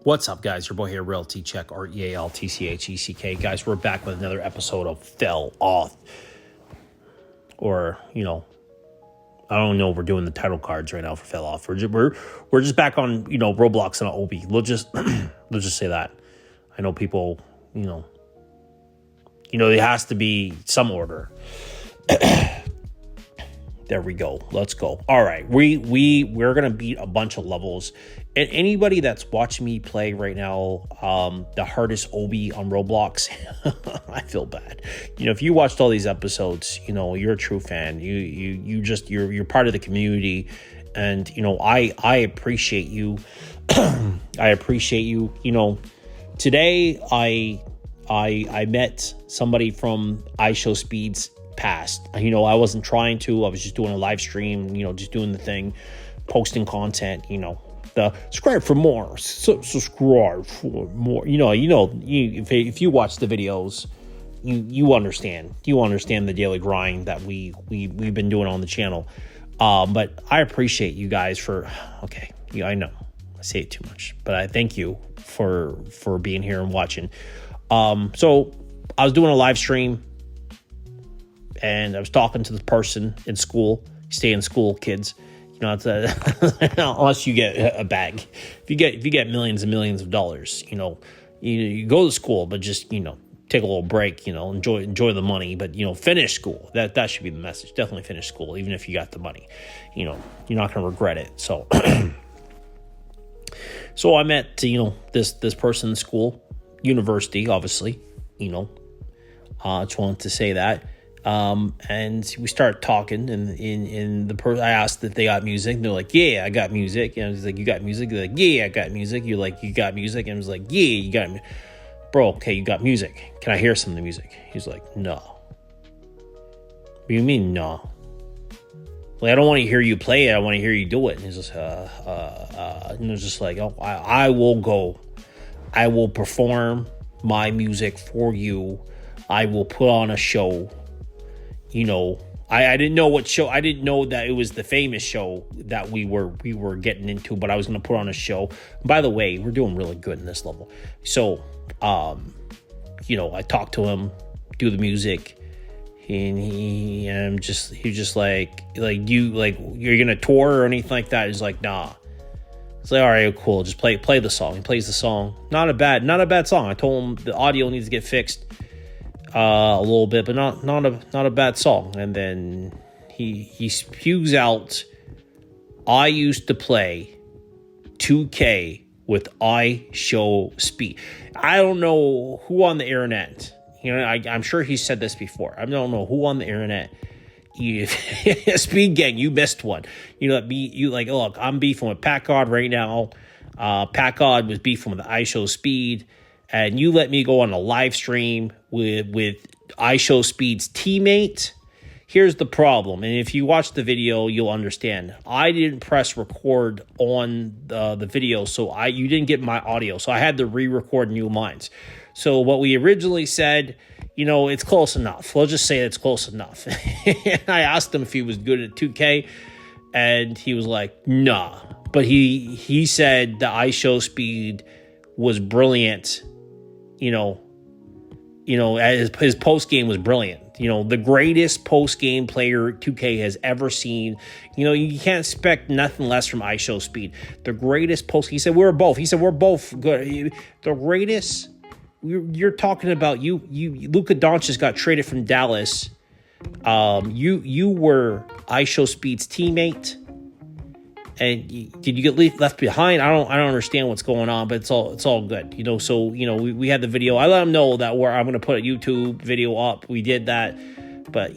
What's up, guys? Your boy here, Real Tcheck, Realtcheck. Guys, we're back with another episode of Fell Off. Or, I don't know if we're doing the title cards right now for Fell Off. We're just back on, Roblox and Obby. Let's just say that. I know people, there has to be some order. There we go. Let's go. All right. We're going to beat a bunch of levels. And anybody that's watching me play right now, the hardest Obby on Roblox, I feel bad. If you watched all these episodes, you're a true fan. You're part of the community. And, I appreciate you. I appreciate you. Today I met somebody from iShowSpeed's past. I wasn't trying to. I was just doing a live stream, just doing the thing, posting content, the subscribe for more, subscribe for more. If you watch the videos, you understand the daily grind that we've been doing on the channel. But I appreciate you guys for, I know I say it too much, but I thank you for being here and watching. So I was doing a live stream and I was talking to the person in school. Stay in school, kids. Unless you get a bag. If you get millions and millions of dollars, you go to school, but just take a little break. Enjoy the money, but finish school. That should be the message. Definitely finish school, even if you got the money. You're not going to regret it. So, so I met this person in school, university, obviously. I just wanted to say that. And we started talking, and in the person I asked if they got music, and they're like, "Yeah, I got music." And I was like, "You got music?" They're like, "Yeah, I got music." You're like, "You got music?" And I was like, "Yeah, you got me, bro. Okay, you got music. Can I hear some of the music?" He's like, "No." What do you mean, no? Like, I don't want to hear you play it. I want to hear you do it. And he's just, and it was just like, "Oh, I will go. I will perform my music for you. I will put on a show." I didn't know what show. I didn't know that it was the famous show that we were getting into, but I was going to put on a show. By the way, we're doing really good in this level. So, I talked to him, do the music, and he was just like you're going to tour or anything like that? He's like, nah. It's like, all right, cool. Just play the song. He plays the song. Not a bad song. I told him the audio needs to get fixed a little bit, but not a bad song. And then he spews out, "I used to play 2K with iShowSpeed." I don't know who on the internet, I'm sure he said this before. I don't know who on the internet. Speed Gang, you missed one. Look, I'm beefing with Packard right now. Packard was beefing with iShowSpeed. And you let me go on a live stream with iShowSpeed's teammate. Here's the problem. And if you watch the video, you'll understand. I didn't press record on the video, so you didn't get my audio. So I had to re-record new lines. So what we originally said, it's close enough. We'll just say it's close enough. And I asked him if he was good at 2K, and he was like, nah. But he said the iShowSpeed was brilliant. His post game was brilliant. The greatest post game player 2K has ever seen. You can't expect nothing less from iShowSpeed. The greatest post. He said we're both. We're both good. The greatest. You're talking about you. Luka Doncic got traded from Dallas. You were iShowSpeed's teammate. And did you get left behind? I don't understand what's going on, but it's all good. So we had the video. I let him know that I'm going to put a YouTube video up. We did that, but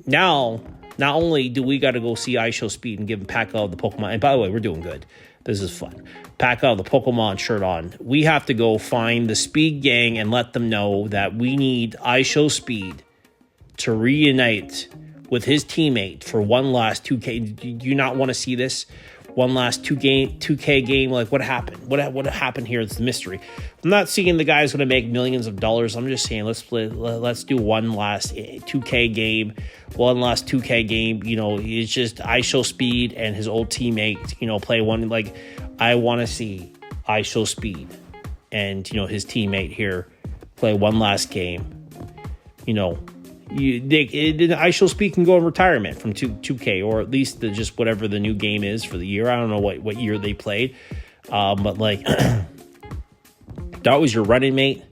now not only do we got to go see iShowSpeed and give him pack out the Pokemon. And by the way, we're doing good. This is fun. Pack out the Pokemon shirt on. We have to go find the Speed Gang and let them know that we need iShowSpeed to reunite with his teammate for one last 2K. Do you not want to see this? One last 2K game? Like, what happened? What happened here? It's the mystery. I'm not seeing the guy's going to make millions of dollars. I'm just saying, let's do one last 2K game. One last 2K game. It's just iShowSpeed and his old teammate, play one. Like, I want to see IShowSpeed and, his teammate here play one last game, IShowSpeed can go in retirement from 2K, or at least just whatever the new game is for the year. I don't know what year they played, but like that was your running mate.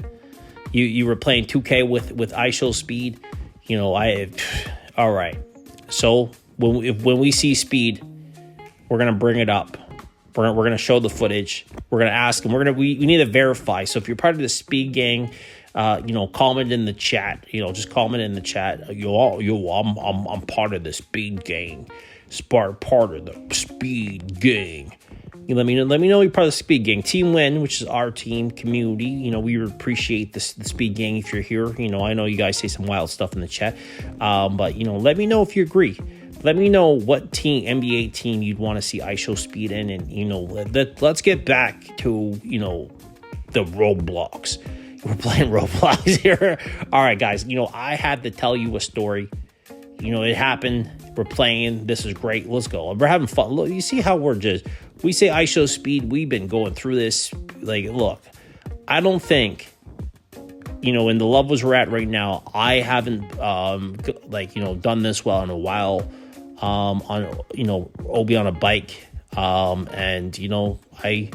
You were playing 2K with IShowSpeed. All right. So when we see Speed, we're gonna bring it up. We're gonna show the footage. We're gonna ask him. We need to verify. So if you're part of the Speed gang, comment in the chat. Just comment in the chat. I'm part of the Speed gang. Part of the Speed gang. Let me know you're part of the Speed gang. Team Win, which is our team community. We appreciate the Speed gang if you're here. I know you guys say some wild stuff in the chat, but let me know if you agree. Let me know what NBA team you'd want to see IShowSpeed in, and let's get back to the Roblox. We're playing Roblox here. All right, guys. I had to tell you a story. It happened. We're playing. This is great. Let's go. We're having fun. Look, you see how we say IShowSpeed. We've been going through this. Like, look, I don't think, in the levels we're at right now, I haven't, done this well in a while, on, Obby on a bike. And, I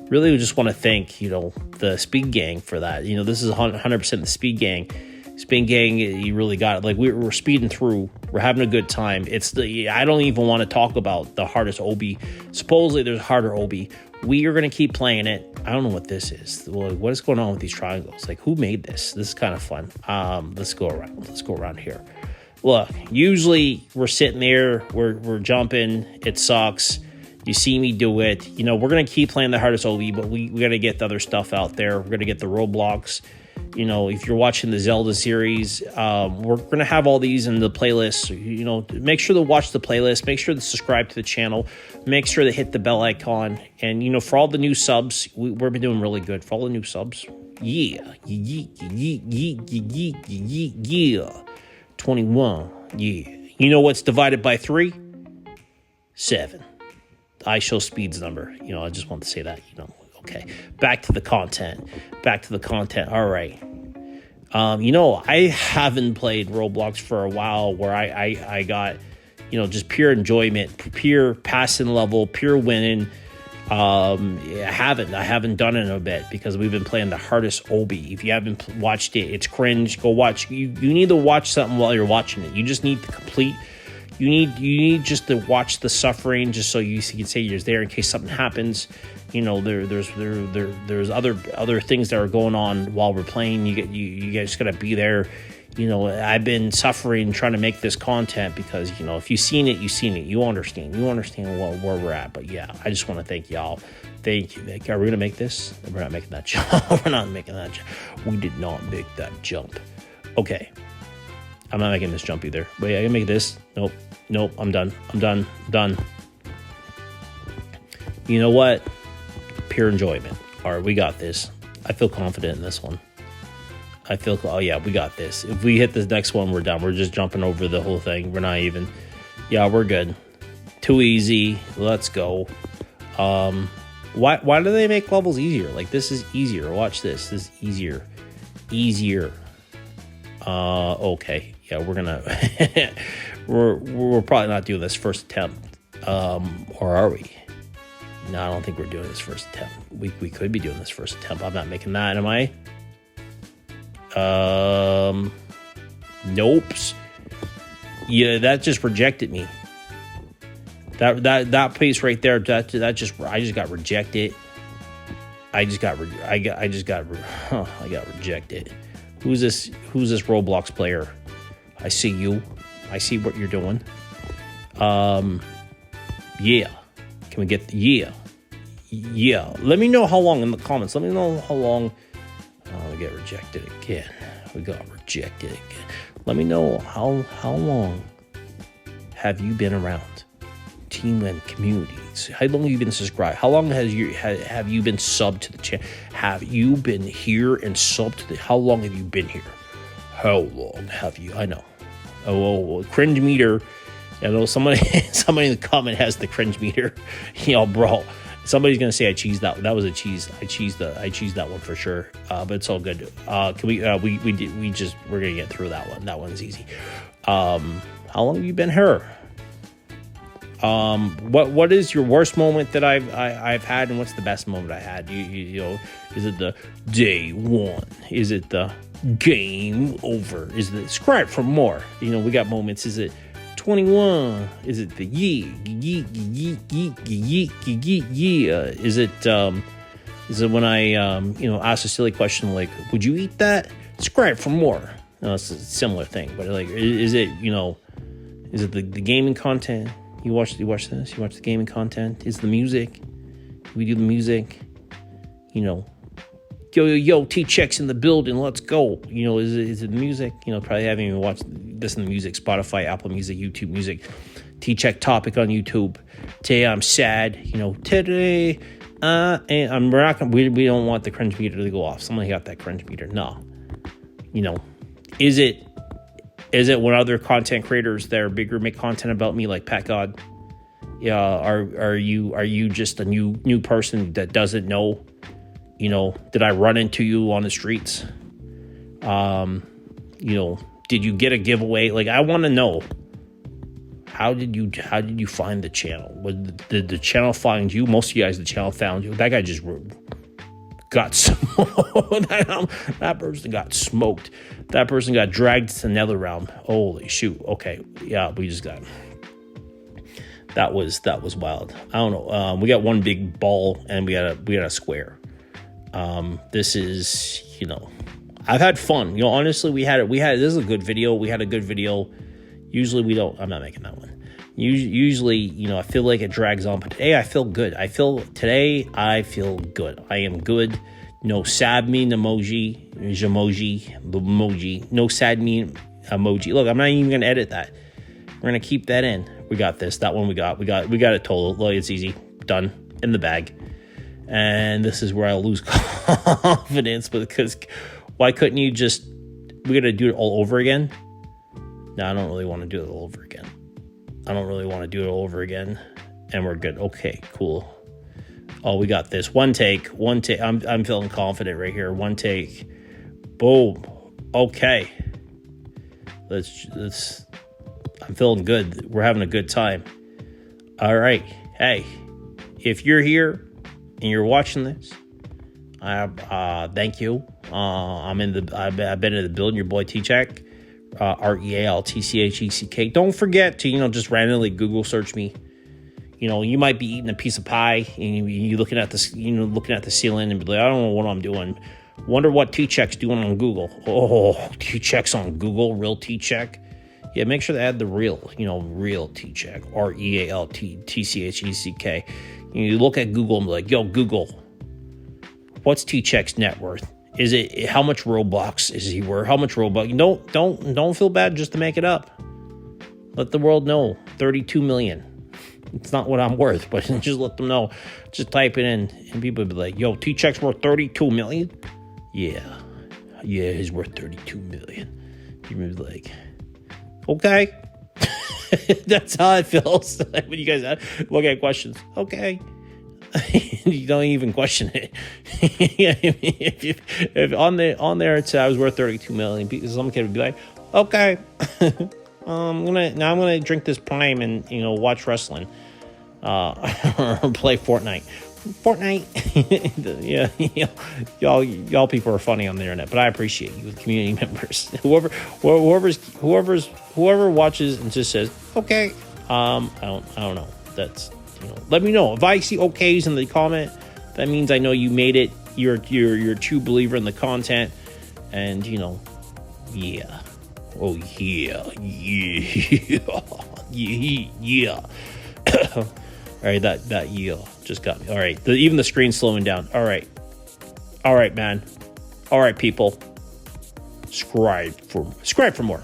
really just want to thank, the Speed Gang for that. This is 100% the Speed Gang. Speed Gang, you really got it. Like, we're speeding through. We're having a good time. I don't even want to talk about the hardest Obby. Supposedly, there's a harder Obby. We are going to keep playing it. I don't know what this is. What is going on with these triangles? Like, who made this? This is kind of fun. Let's go around. Let's go around here. Look, usually we're sitting there. We're jumping. It sucks. You see me do it. We're going to keep playing the hardest Obby, but we got to get the other stuff out there. We're going to get the Roblox. If you're watching the Zelda series, we're going to have all these in the playlist. Make sure to watch the playlist. Make sure to subscribe to the channel. Make sure to hit the bell icon. And, for all the new subs, we've been doing really good. For all the new subs, yeah. 21, yeah. You know what's divided by 3? 7. IShowSpeed's number. I just want to say that, Okay, back to the content. All right. I haven't played Roblox for a while where I got, just pure enjoyment, pure passing level, pure winning. I haven't done it in a bit because we've been playing the hardest Obby. If you haven't watched it, it's cringe. Go watch. You need to watch something while you're watching it. You just need to complete. You need just to watch the suffering, just so you can say you're there in case something happens. There's other things that are going on while we're playing. You guys gotta be there. I've been suffering trying to make this content because if you've seen it, you've seen it. You understand where we're at. But yeah, I just want to thank y'all. Thank you. Are we gonna make this? We're not making that jump. We're not making that jump. We did not make that jump. Okay. I'm not making this jump either. Wait, I can make this. Nope. I'm done. You know what? Pure enjoyment. All right, we got this. I feel confident in this one. Oh yeah, we got this. If we hit this next one, we're done. We're just jumping over the whole thing. We're not even. Yeah, we're good. Too easy. Let's go. Why do they make levels easier? Like, this is easier. Watch this. This is easier. Okay. Yeah, we're gonna we're probably not doing this first attempt. Or are we? No, I don't think we're doing this first attempt. We could be doing this first attempt. I'm not making that, am I? Nope. Yeah, that just rejected me. That piece right there, I just got rejected. I got rejected. Who's this Roblox player? I see you. I see what you're doing. Yeah. Can we get yeah. Let me know how long in the comments. Let me know how long. Oh, we get rejected again. Let me know how long have you been around Team and communities? How long have you been subscribed? How long have you been subbed to the channel? Have you been here and subbed to the? How long have you been here? How long have you? I know. Oh, cringe meter. I know somebody in the comment has the cringe meter. Bro, Somebody's gonna say I cheesed that. That was a cheese. I cheesed that one for sure. But it's all good. Can we? We're gonna get through that one. That one's easy. How long have you been here? What is your worst moment that I've had, and what's the best moment I had? You know, is it the day one? Is it the game over? Is it subscribe for more? You know, we got moments. Is it 21? Is it the yeah? Is it when I ask a silly question like, would you eat that? Subscribe for more. No, it's a similar thing, but like, is it is it the gaming content? You watch this? You watch the gaming content? Is the music? We do the music? Yo, Tcheck's in the building. Let's go. Is it the music? Probably haven't even watched this in the music. Spotify, Apple Music, YouTube Music. Tcheck topic on YouTube. Today I'm sad. Today, and we're not gonna. We don't want the cringe meter to go off. Someone got that cringe meter. No. Is it when other content creators that are bigger make content about me, like Pat God? Yeah, are you just a new person that doesn't know? Did I run into you on the streets? Did you get a giveaway? Like, I want to know. How did you find the channel? Did the channel find you? Most of you guys, the channel found you. That guy just got smoked. That person got smoked. That person got dragged to the nether realm. Holy shoot. Okay. Yeah, we just got... That was wild. I don't know. We got one big ball and we got a square. This is, I've had fun. Honestly, this is a good video. We had a good video. Usually we don't... I'm not making that one. Usually, I feel like it drags on, but today I feel good. Today I feel good. I am good. No sad meme emoji, no sad meme emoji. Look, I'm not even gonna edit that. We're gonna keep that in. We got this. That one we got it total. Look, it's easy. Done. In the bag. And this is where I lose confidence, because why couldn't you just... We're gonna do it all over again? No, I don't really want to do it all over again. And we're good. Okay, cool. Oh, we got this. One take. I'm feeling confident right here. One take. Boom. Okay. Let's. I'm feeling good. We're having a good time. All right. Hey, if you're here and you're watching this, thank you. I've been in the building. Your boy Tcheck. REALTCHECK. Don't forget to, just randomly Google search me. You might be eating a piece of pie and you looking at this, looking at the ceiling and be like, I don't know what I'm doing. Wonder what Tcheck's doing on Google. Oh, Tcheck's on Google, real Tcheck. Yeah, make sure to add the real, real Tcheck, REALTCHECK. You look at Google and be like, yo, Google, what's Tcheck's net worth? Is it, how much Roblox is he worth? How much Roblox? Don't feel bad just to make it up. Let the world know. 32 million. It's not what I'm worth, but just let them know. Just type it in, and people will be like, yo, Tcheck's worth 32 million? Yeah, he's worth 32 million. You'll be like, okay. That's how it feels when you guys look at questions. Okay. You don't even question it. if on there it said I was worth 32 million, some kid would be like, okay, I'm gonna drink this Prime and watch wrestling, or play Fortnite. Yeah, y'all people are funny on the internet, but I appreciate you, community members. Whoever watches and just says okay, I don't know. That's, let me know if I see okays in the comment. That means I know you made it. You're a true believer in the content, and yeah. Oh yeah. All right, that yeah just got me. All right, even the screen's slowing down. All right, man. All right, people. Subscribe for more.